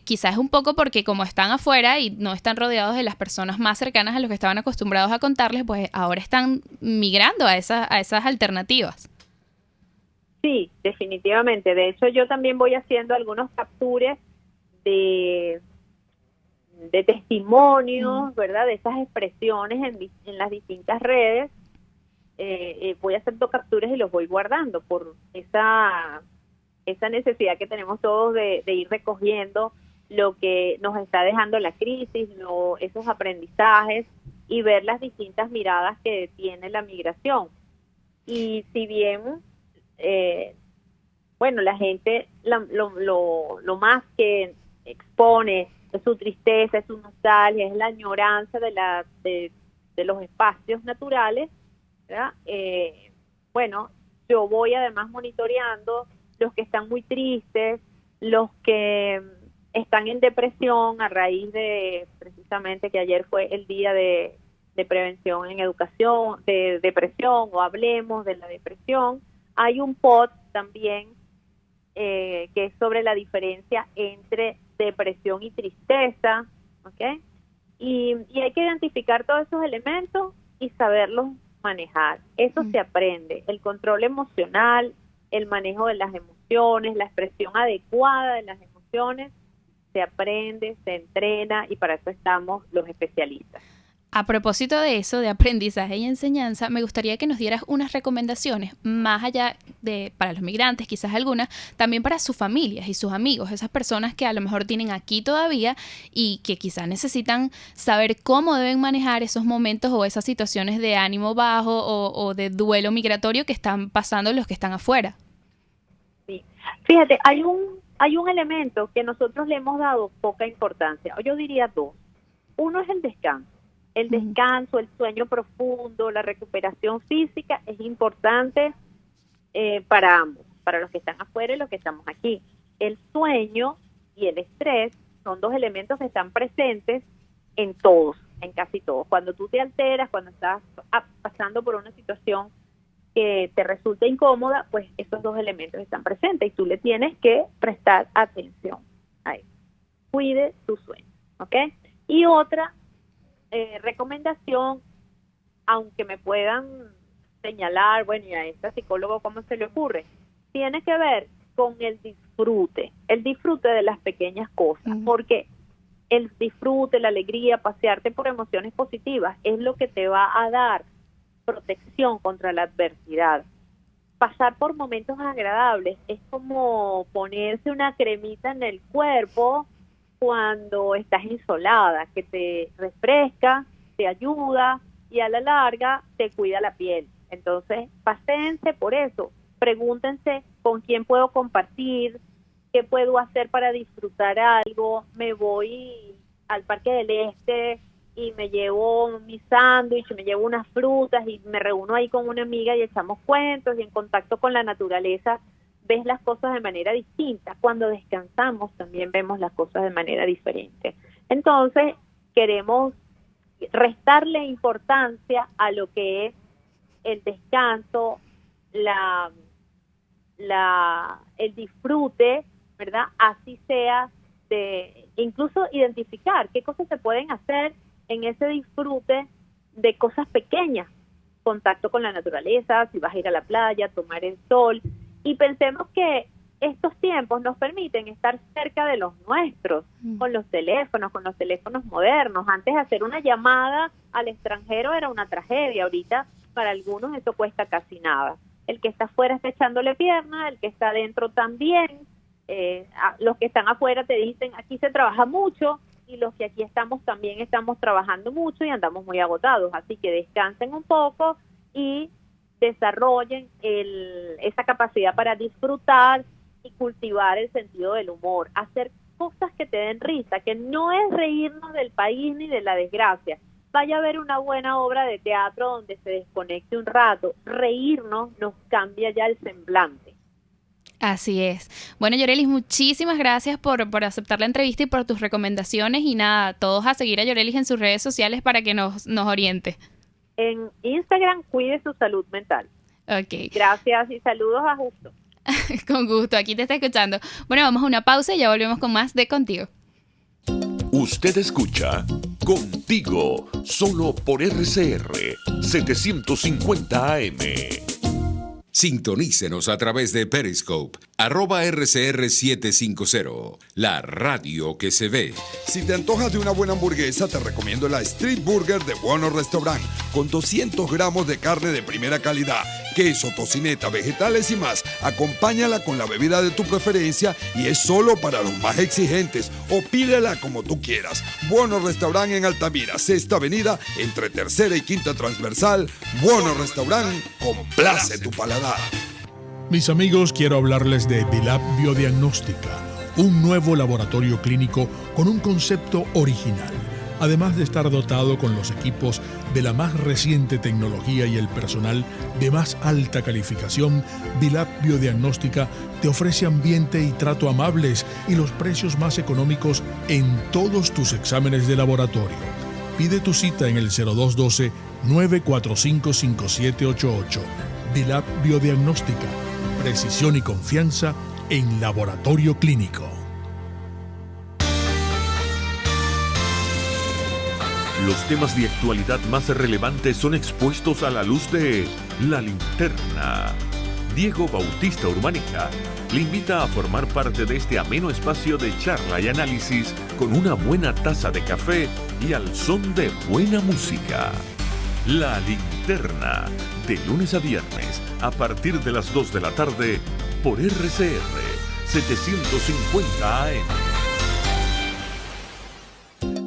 [SPEAKER 3] Quizás es un poco porque como están afuera y no están rodeados de las personas más cercanas a los que estaban acostumbrados a contarles, pues ahora están migrando a esas alternativas.
[SPEAKER 8] Sí, definitivamente. De hecho, yo también voy haciendo algunos captures de testimonios, ¿verdad? De esas expresiones en las distintas redes. Voy haciendo capturas y los voy guardando por esa necesidad que tenemos todos de ir recogiendo lo que nos está dejando la crisis, esos aprendizajes y ver las distintas miradas que tiene la migración. Y si bien, la gente lo más que expone es su tristeza, es su nostalgia, es la añoranza de los espacios naturales, ¿verdad? Yo voy además monitoreando los que están muy tristes, los que están en depresión a raíz de precisamente que ayer fue el día de prevención en educación, de depresión, o hablemos de la depresión. Hay un post también que es sobre la diferencia entre depresión y tristeza, ¿ok? Y hay que identificar todos esos elementos y saberlos manejar. Eso se aprende, el control emocional, el manejo de las emociones, la expresión adecuada de las emociones, se aprende, se entrena y para eso estamos los especialistas.
[SPEAKER 3] A propósito de eso, de aprendizaje y enseñanza, me gustaría que nos dieras unas recomendaciones, más allá de para los migrantes, quizás algunas, también para sus familias y sus amigos, esas personas que a lo mejor tienen aquí todavía y que quizás necesitan saber cómo deben manejar esos momentos o esas situaciones de ánimo bajo o de duelo migratorio que están pasando los que están afuera.
[SPEAKER 8] Sí, fíjate, hay un elemento que nosotros le hemos dado poca importancia, yo diría dos. Uno es el descanso. El descanso, el sueño profundo, la recuperación física es importante para ambos, para los que están afuera y los que estamos aquí. El sueño y el estrés son dos elementos que están presentes en todos, en casi todos. Cuando tú te alteras, cuando estás pasando por una situación que te resulta incómoda, pues esos dos elementos están presentes y tú le tienes que prestar atención a eso. Cuide tu sueño, ¿ok? Y otra recomendación, aunque me puedan señalar, bueno, y a este psicólogo cómo se le ocurre, tiene que ver con el disfrute de las pequeñas cosas, porque el disfrute, la alegría, pasearte por emociones positivas es lo que te va a dar protección contra la adversidad. Pasar por momentos agradables es como ponerse una cremita en el cuerpo cuando estás insolada, que te refresca, te ayuda y a la larga te cuida la piel. Entonces, paséense por eso, pregúntense con quién puedo compartir, qué puedo hacer para disfrutar algo, me voy al Parque del Este y me llevo mi sándwich, me llevo unas frutas y me reúno ahí con una amiga y echamos cuentos y en contacto con la naturaleza ves las cosas de manera distinta. Cuando descansamos también vemos las cosas de manera diferente. Entonces, queremos restarle importancia a lo que es el descanso, el disfrute, ¿verdad? Así sea, incluso identificar qué cosas se pueden hacer en ese disfrute de cosas pequeñas, contacto con la naturaleza, si vas a ir a la playa, tomar el sol, y pensemos que estos tiempos nos permiten estar cerca de los nuestros, con los teléfonos modernos. Antes hacer una llamada al extranjero era una tragedia, ahorita para algunos eso cuesta casi nada. el que está afuera está echándole pierna, el que está adentro también. Los que están afuera te dicen, aquí se trabaja mucho, y los que aquí estamos también estamos trabajando mucho y andamos muy agotados. Así que descansen un poco y desarrollen esa capacidad para disfrutar y cultivar el sentido del humor. Hacer cosas que te den risa, que no es reírnos del país ni de la desgracia. Vaya a ver una buena obra de teatro donde se desconecte un rato. Reírnos nos cambia ya el semblante.
[SPEAKER 3] Así es. Bueno, Yorelis, muchísimas gracias por aceptar la entrevista y por tus recomendaciones. Y nada, todos a seguir a Yorelis en sus redes sociales para que nos oriente.
[SPEAKER 8] En Instagram, cuide su salud mental.
[SPEAKER 3] Ok.
[SPEAKER 8] Gracias y saludos a Justo.
[SPEAKER 3] Con gusto, aquí te está escuchando. Bueno, vamos a una pausa y ya volvemos con más de Contigo.
[SPEAKER 1] Usted escucha Contigo, solo por RCR 750 AM.
[SPEAKER 5] Sintonícenos a través de Periscope, @RCR750, la radio que se ve.
[SPEAKER 9] Si te antojas de una buena hamburguesa, te recomiendo la Street Burger de Bueno Restaurant, con 200 gramos de carne de primera calidad, queso, tocineta, vegetales y más. Acompáñala con la bebida de tu preferencia y es solo para los más exigentes, o pídela como tú quieras. Bueno Restaurant en Altamira, 6ª Avenida, entre 3ª y 5ª Transversal. Bueno Restaurant, complace tu paladar.
[SPEAKER 6] Mis amigos, quiero hablarles de Vilap Biodiagnóstica, un nuevo laboratorio clínico con un concepto original. Además de estar dotado con los equipos de la más reciente tecnología y el personal de más alta calificación, Vilap Biodiagnóstica te ofrece ambiente y trato amables y los precios más económicos en todos tus exámenes de laboratorio. Pide tu cita en el 0212-945-5788. Vilap Biodiagnóstica, precisión y confianza en laboratorio clínico.
[SPEAKER 1] Los temas de actualidad más relevantes son expuestos a la luz de La Linterna. Diego Bautista Urbanija le invita a formar parte de este ameno espacio de charla y análisis con una buena taza de café y al son de buena música. La Linterna, de lunes a viernes, a partir de las 2 de la tarde, por RCR 750 AM.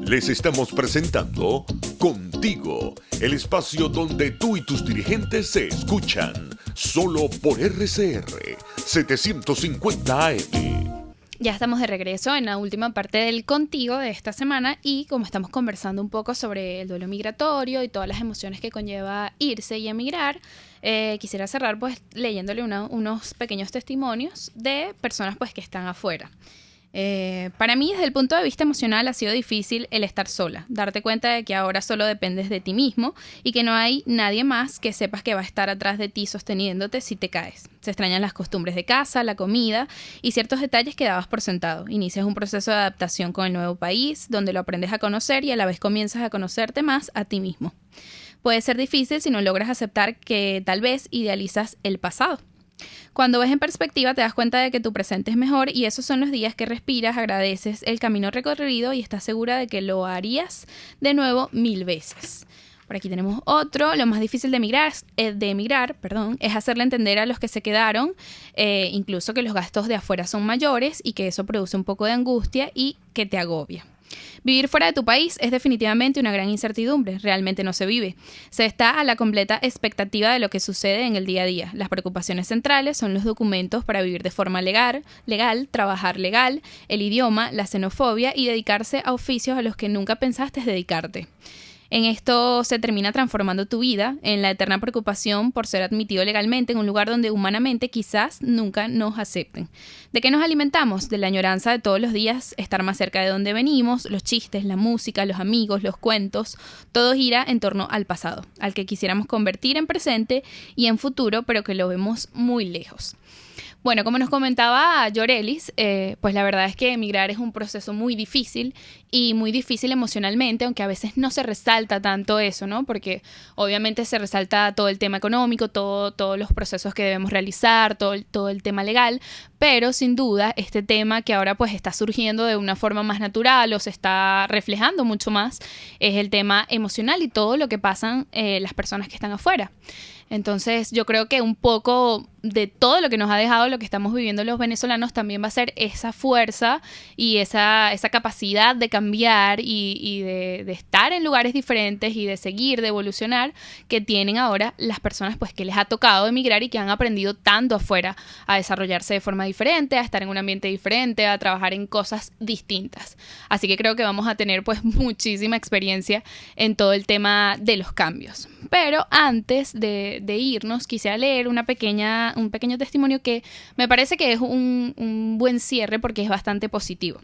[SPEAKER 1] Les estamos presentando Contigo, el espacio donde tú y tus dirigentes se escuchan, solo por RCR 750 AM.
[SPEAKER 3] Ya estamos de regreso en la última parte del Contigo de esta semana y como estamos conversando un poco sobre el duelo migratorio y todas las emociones que conlleva irse y emigrar, quisiera cerrar pues leyéndole unos pequeños testimonios de personas pues que están afuera. Para mí, desde el punto de vista emocional, ha sido difícil el estar sola, darte cuenta de que ahora solo dependes de ti mismo y que no hay nadie más que sepas que va a estar atrás de ti sosteniéndote si te caes. Se extrañan las costumbres de casa, la comida y ciertos detalles que dabas por sentado. Inicias un proceso de adaptación con el nuevo país, donde lo aprendes a conocer y a la vez comienzas a conocerte más a ti mismo. Puede ser difícil si no logras aceptar que tal vez idealizas el pasado. Cuando ves en perspectiva te das cuenta de que tu presente es mejor y esos son los días que respiras, agradeces el camino recorrido y estás segura de que lo harías de nuevo 1000 veces. Por aquí tenemos otro. Lo más difícil de emigrar, es hacerle entender a los que se quedaron, incluso que los gastos de afuera son mayores y que eso produce un poco de angustia y que te agobia. Vivir fuera de tu país es definitivamente una gran incertidumbre, realmente no se vive. Se está a la completa expectativa de lo que sucede en el día a día. Las preocupaciones centrales son los documentos para vivir de forma legal, trabajar legal, el idioma, la xenofobia y dedicarse a oficios a los que nunca pensaste dedicarte. En esto se termina transformando tu vida en la eterna preocupación por ser admitido legalmente en un lugar donde humanamente quizás nunca nos acepten. ¿De qué nos alimentamos? De la añoranza de todos los días estar más cerca de donde venimos, los chistes, la música, los amigos, los cuentos, todo gira en torno al pasado, al que quisiéramos convertir en presente y en futuro, pero que lo vemos muy lejos. Bueno, como nos comentaba Yorelis, pues la verdad es que emigrar es un proceso muy difícil y muy difícil emocionalmente, aunque a veces no se resalta tanto eso, ¿no? Porque obviamente se resalta todo el tema económico, todos los procesos que debemos realizar, todo el tema legal, pero sin duda este tema que ahora pues está surgiendo de una forma más natural o se está reflejando mucho más es el tema emocional y todo lo que pasan las personas que están afuera. Entonces yo creo que un poco de todo lo que nos ha dejado lo que estamos viviendo los venezolanos también va a ser esa fuerza y esa capacidad de cambiar y de estar en lugares diferentes y de seguir, de evolucionar, que tienen ahora las personas pues que les ha tocado emigrar y que han aprendido tanto afuera a desarrollarse de forma diferente, a estar en un ambiente diferente, a trabajar en cosas distintas. Así que creo que vamos a tener pues muchísima experiencia en todo el tema de los cambios. Pero antes de irnos, quisiera leer un pequeño testimonio que me parece que es un buen cierre porque es bastante positivo.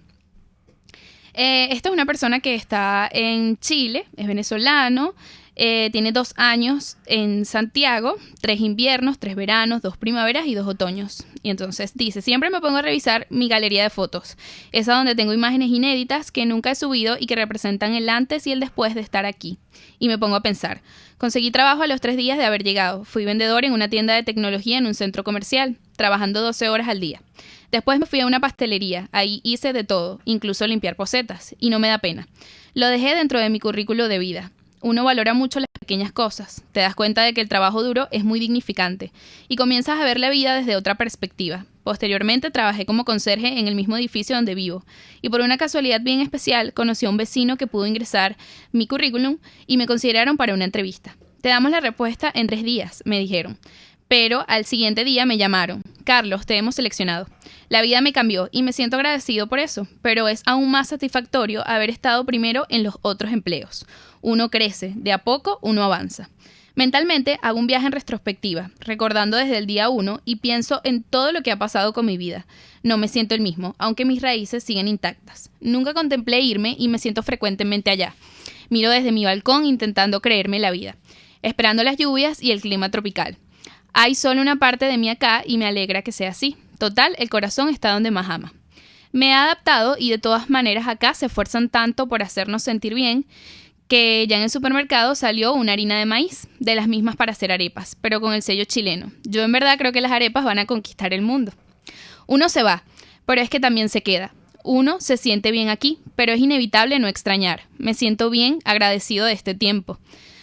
[SPEAKER 3] Esta es una persona que está en Chile, es venezolano, tiene 2 años en Santiago, 3 inviernos, 3 veranos, 2 primaveras y 2 otoños. Y entonces dice, siempre me pongo a revisar mi galería de fotos, esa donde tengo imágenes inéditas que nunca he subido y que representan el antes y el después de estar aquí. Y me pongo a pensar, conseguí trabajo a los 3 días de haber llegado, fui vendedor en una tienda de tecnología en un centro comercial, trabajando 12 horas al día. Después me fui a una pastelería, ahí hice de todo, incluso limpiar posetas, y no me da pena. Lo dejé dentro de mi currículo de vida. Uno valora mucho las pequeñas cosas, te das cuenta de que el trabajo duro es muy dignificante y comienzas a ver la vida desde otra perspectiva. Posteriormente trabajé como conserje en el mismo edificio donde vivo y por una casualidad bien especial conocí a un vecino que pudo ingresar mi currículum y me consideraron para una entrevista. Te damos la respuesta en 3 días, me dijeron. Pero al siguiente día me llamaron. Carlos, te hemos seleccionado. La vida me cambió y me siento agradecido por eso, pero es aún más satisfactorio haber estado primero en los otros empleos. Uno crece, de a poco uno avanza. Mentalmente hago un viaje en retrospectiva, recordando desde el día 1 y pienso en todo lo que ha pasado con mi vida. No me siento el mismo, aunque mis raíces siguen intactas. Nunca contemplé irme y me siento frecuentemente allá. Miro desde mi balcón intentando creerme la vida, esperando las lluvias y el clima tropical. Hay solo una parte de mí acá y me alegra que sea así. Total, el corazón está donde más ama. Me he adaptado y de todas maneras acá se esfuerzan tanto por hacernos sentir bien que ya en el supermercado salió una harina de maíz, de las mismas para hacer arepas, pero con el sello chileno. Yo en verdad creo que las arepas van a conquistar el mundo. Uno se va, pero es que también se queda. Uno se siente bien aquí, pero es inevitable no extrañar. Me siento bien, agradecido de este tiempo,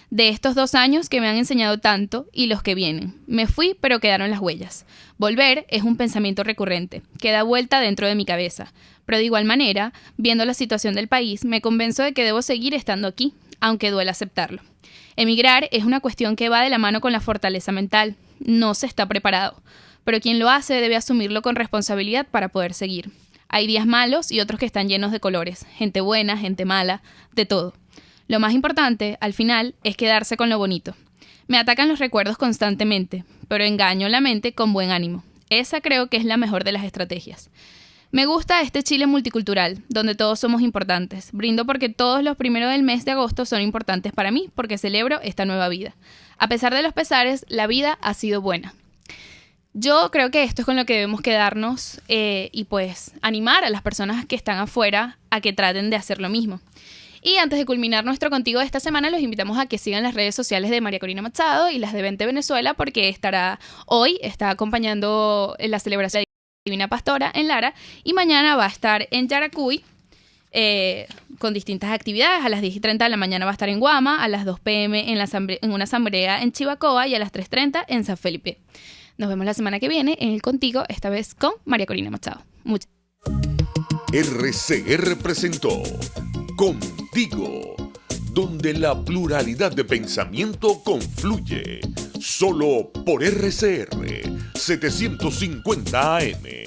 [SPEAKER 3] de estos 2 años que me han enseñado tanto y los que vienen. Me fui, pero quedaron las huellas. Volver es un pensamiento recurrente, que da vuelta dentro de mi cabeza. Pero de igual manera, viendo la situación del país, me convenzo de que debo seguir estando aquí, aunque duela aceptarlo. Emigrar es una cuestión que va de la mano con la fortaleza mental. No se está preparado, pero quien lo hace debe asumirlo con responsabilidad para poder seguir. Hay días malos y otros que están llenos de colores, gente buena, gente mala, de todo. Lo más importante, al final, es quedarse con lo bonito. Me atacan los recuerdos constantemente, pero engaño la mente con buen ánimo. Esa creo que es la mejor de las estrategias. Me gusta este Chile multicultural, donde todos somos importantes. Brindo porque todos los primeros del mes de agosto son importantes para mí, porque celebro esta nueva vida. A pesar de los pesares, la vida ha sido buena. Yo creo que esto es con lo que debemos quedarnos y pues animar a las personas que están afuera a que traten de hacer lo mismo. Y antes de culminar nuestro Contigo de esta semana, los invitamos a que sigan las redes sociales de María Corina Machado y las de Vente Venezuela, porque hoy está acompañando la celebración de Divina Pastora en Lara y mañana va a estar en Yaracuy con distintas actividades. A las 10:30 de la mañana va a estar en Guama, a las 2 p.m. en una asamblea en Chivacoa y a las 3:30 en San Felipe. Nos vemos la semana que viene en el Contigo, esta vez con María Corina Machado.
[SPEAKER 1] RCR presentó Contigo, donde la pluralidad de pensamiento confluye. Solo por RCR 750 AM.